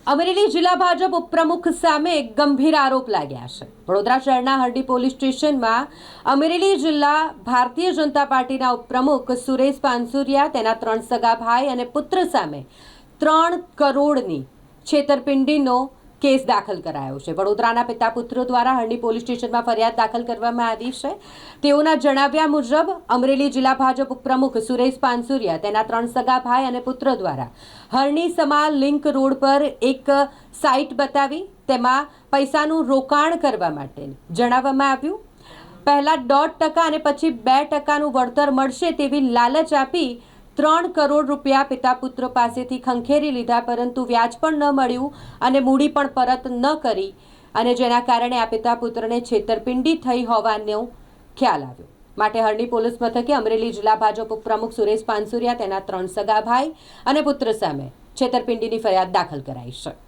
અમરેલી જિલ્લા ભાજપ ઉપપ્રમુખ સામે ગંભીર આરોપ લાગ્યા છે। વડોદરા શહેરના હરડી પોલીસ સ્ટેશનમાં અમરેલી જિલ્લા ભારતીય જનતા પાર્ટીના ઉપપ્રમુખ સુરેશ પાનસુરિયા, તેના 3 સગા ભાઈ અને પુત્ર સામે 3 કરોડની છેતરપિંડીનો કેસ દાખલ કરાયો છે। વડોદરાના પિતા પુત્રો દ્વારા હરડી પોલીસ સ્ટેશનમાં ફરિયાદ દાખલ કરવામાં આવી છે। તેઓના જણાવ્યા મુજબ અમરેલી જિલ્લા ભાજપ ઉપપ્રમુખ સુરેશ પાનસુરિયા, તેના 3 સગા ભાઈ અને પુત્ર દ્વારા હરણી સમા લિંક રોડ પર એક સાઇટ બતાવી તેમાં પૈસાનું રોકાણ કરવા માટે જણાવવામાં આવ્યું। પહેલા 1.5% અને પછી 2%નું વળતર મળશે તેવી લાલચ આપી 3 કરોડ રૂપિયા પિતા પુત્ર પાસેથી ખંખેરી લીધા, પરંતુ વ્યાજ પણ ન મળ્યું અને મૂડી પણ પરત ન કરી, અને જેના કારણે આ પિતા પુત્રને છેતરપિંડી થઈ હોવાનો ખ્યાલ આવ્યો। માટે હરણી પોલીસ મથકે અમરેલી જિલ્લા ભાજપ ઉપપ્રમુખ સુરેશ પાનસુરિયા, તેના 3 સગા ભાઈ અને પુત્ર સામે છેતરપિંડીની ફરિયાદ દાખલ કરાઈ છે।